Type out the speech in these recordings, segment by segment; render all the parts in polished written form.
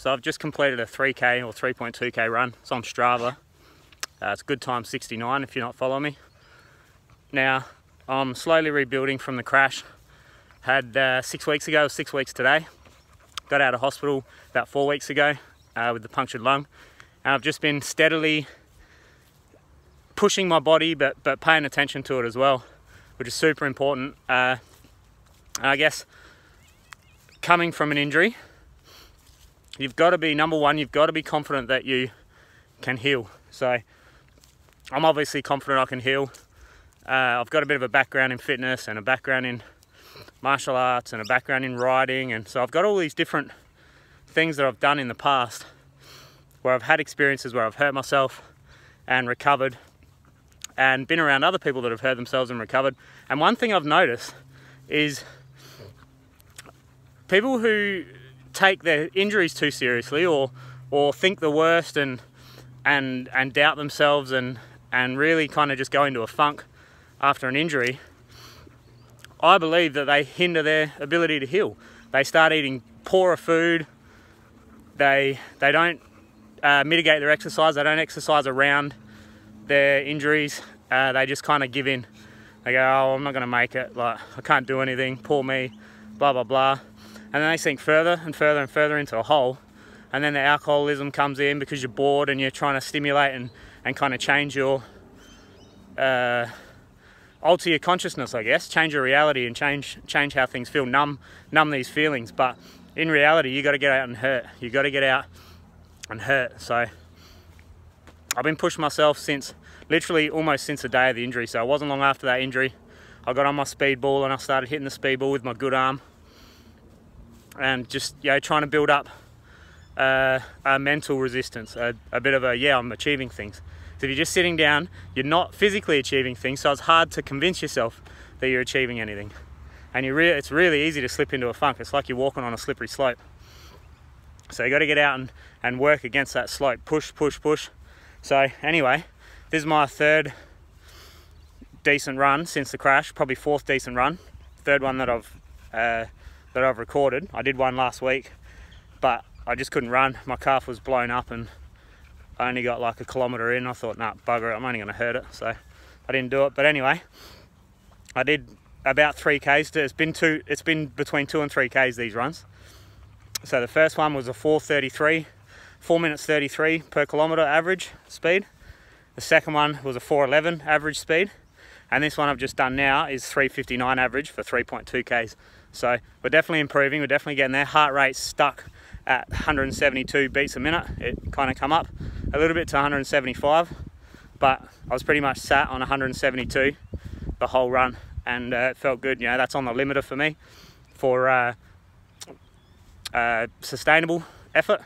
So I've just completed a 3K or 3.2K run. It's on Strava. It's a good time, 69 if you're not following me. Now, I'm slowly rebuilding from the crash. Had 6 weeks ago, 6 weeks today. Got out of hospital about 4 weeks ago with the punctured lung. And I've just been steadily pushing my body, but paying attention to it as well, which is super important. And I guess coming from an injury, you've got to be, number one, you've got to be confident that you can heal. So I'm obviously confident I can heal. I've got a bit of a background in fitness and a background in martial arts and a background in riding, and so I've got all these different things that I've done in the past where I've had experiences where I've hurt myself and recovered, and been around other people that have hurt themselves and recovered. And one thing I've noticed is people who take their injuries too seriously, or think the worst and doubt themselves and really kind of just go into a funk after an injury, I believe that they hinder their ability to heal. They start eating poorer food. They don't mitigate their exercise. They don't exercise around their injuries. They just kind of give in. They go, oh, I'm not going to make it. Like, I can't do anything. Poor me. Blah, blah, blah. And then they sink further and further and further into a hole. And then the alcoholism comes in because you're bored and you're trying to stimulate and kind of change your, alter your consciousness, I guess. Change your reality and change how things feel. Numb these feelings. But in reality, you got to get out and hurt. You got to get out and hurt. So I've been pushing myself since, literally almost since the day of the injury. So it wasn't long after that injury, I got on my speedball and I started hitting the speedball with my good arm, and just, you know, trying to build up a mental resistance, a bit of a, yeah, I'm achieving things. So if you're just sitting down, you're not physically achieving things, so it's hard to convince yourself that you're achieving anything. And it's really easy to slip into a funk. It's like you're walking on a slippery slope. So you got to get out and work against that slope. Push, push, push. So anyway, this is my third decent run since the crash, probably fourth decent run. Third one that I've recorded. I did one last week, but I just couldn't run. My calf was blown up and I only got like a kilometre in. I thought, nah, bugger it, I'm only going to hurt it. So I didn't do it. But anyway, I did about 3Ks. It's been between 2 and 3Ks, these runs. So the first one was a 4:33, 4 minutes 33 per kilometre average speed. The second one was a 4:11 average speed. And this one I've just done now is 3:59 average for 3.2Ks. So we're definitely improving, we're definitely getting there. Heart rate's stuck at 172 beats a minute. It kind of come up a little bit to 175, but I was pretty much sat on 172 the whole run, and it felt good. You know, that's on the limiter for me for sustainable effort.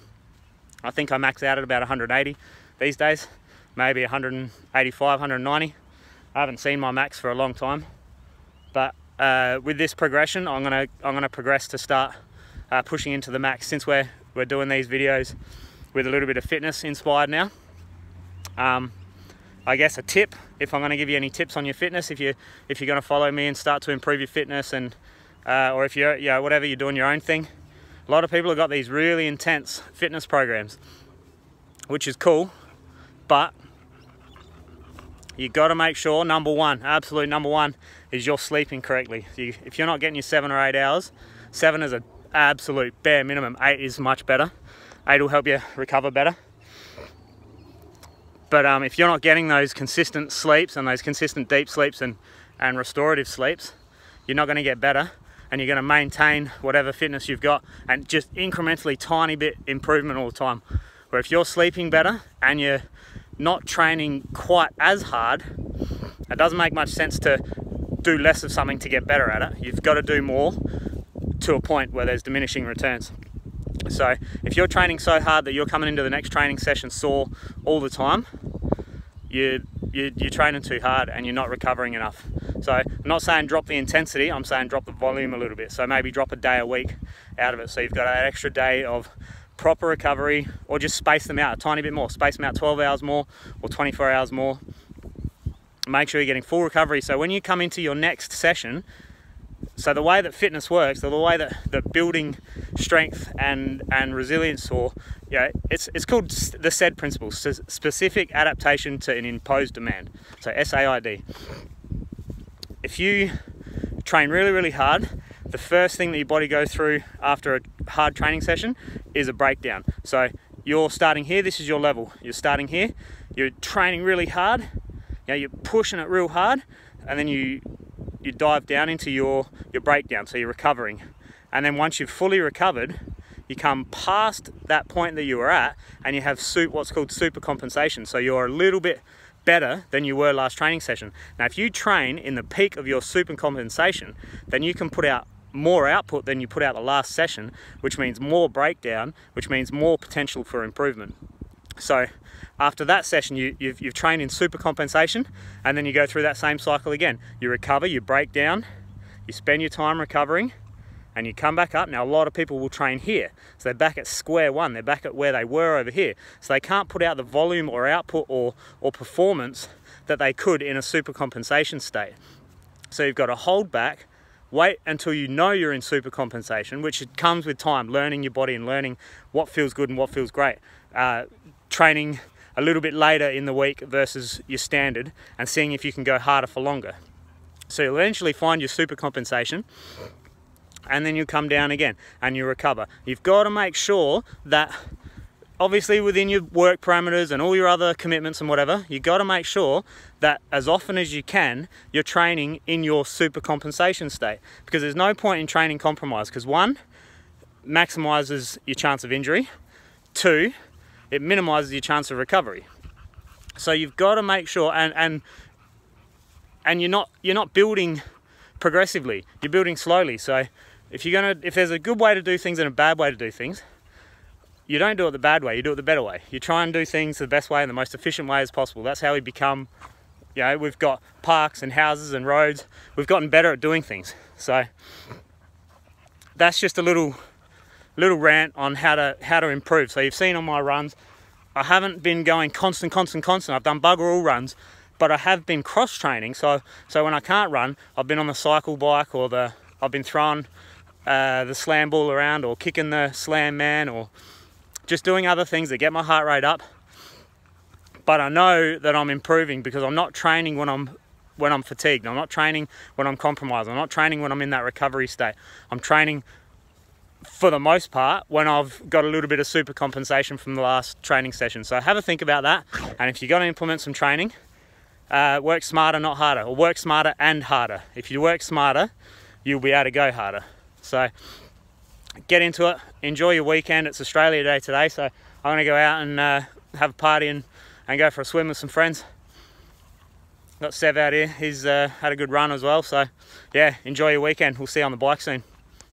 I think I max out at about 180 these days, maybe 185, 190. I haven't seen my max for a long time, but with this progression, I'm gonna progress to start pushing into the max, since we're doing these videos with a little bit of fitness inspired now. I guess a tip, if I'm going to give you any tips on your fitness, if you're going to follow me and start to improve your fitness, and or if you're, whatever, you're doing your own thing. A lot of people have got these really intense fitness programs, which is cool, but you got to make sure, number one, absolute number one, is you're sleeping correctly. If you're not getting your 7 or 8 hours, 7 is an absolute bare minimum. 8 is much better. 8 will help you recover better. But if you're not getting those consistent sleeps and those consistent deep sleeps and restorative sleeps, you're not going to get better, and you're going to maintain whatever fitness you've got, and just incrementally tiny bit improvement all the time. Where if you're sleeping better and you're not training quite as hard, it doesn't make much sense to do less of something to get better at it. You've got to do more to a point where there's diminishing returns. So if you're training so hard that you're coming into the next training session sore all the time, you're training too hard and you're not recovering enough. So I'm not saying drop the intensity, I'm saying drop the volume a little bit. So maybe drop a day a week out of it, so you've got an extra day of proper recovery, or just space them out a tiny bit more. Space them out 12 hours more or 24 hours more. Make sure you're getting full recovery, so when you come into your next session, So the way that fitness works, or the way that building strength and resilience, or it's called the SAID principle, specific adaptation to an imposed demand. So SAID. If you train really, really hard, the first thing that your body goes through after a hard training session is a breakdown. So you're starting here, this is your level. You're starting here, you're training really hard, you're pushing it real hard, and then you dive down into your breakdown, so you're recovering. And then once you've fully recovered, you come past that point that you were at, and you have what's called super compensation. So you're a little bit better than you were last training session. Now, if you train in the peak of your super compensation, then you can put out more output than you put out the last session, which means more breakdown, which means more potential for improvement. So after that session, you've trained in super compensation, and then you go through that same cycle again. You recover, you break down, you spend your time recovering, and you come back up. Now, a lot of people will train here, so they're back at square one. They're back at where they were over here. So they can't put out the volume or output or performance that they could in a super compensation state. So you've got to hold back, wait until you know you're in super compensation, which comes with time, learning your body and learning what feels good and what feels great. Training a little bit later in the week versus your standard, and seeing if you can go harder for longer. So you'll eventually find your super compensation, and then you come down again and you recover. You've got to make sure that, obviously within your work parameters and all your other commitments and whatever, you've got to make sure that as often as you can, you're training in your super compensation state, because there's no point in training compromise, because one, maximizes your chance of injury, two, it minimizes your chance of recovery. So you've got to make sure, and you're not building progressively, you're building slowly. So if there's a good way to do things and a bad way to do things, you don't do it the bad way, you do it the better way. You try and do things the best way and the most efficient way as possible. That's how we become, we've got parks and houses and roads. We've gotten better at doing things. So that's just a little rant on how to improve. So you've seen on my runs, I haven't been going constant. I've done bugger all runs, but I have been cross training. So when I can't run, I've been on the cycle bike, or I've been throwing the slam ball around, or kicking the slam man, or just doing other things that get my heart rate up. But I know that I'm improving because I'm not training when I'm fatigued. I'm not training when I'm compromised. I'm not training when I'm in that recovery state. I'm training, for the most part, when I've got a little bit of super compensation from the last training session. So have a think about that. And if you're going to implement some training, work smarter, not harder, or work smarter and harder. If you work smarter, you'll be able to go harder. So get into it, enjoy your weekend. It's Australia Day today, so I'm going to go out and have a party and go for a swim with some friends. Got Sev out here, he's had a good run as well. So yeah, enjoy your weekend. We'll see you on the bike soon.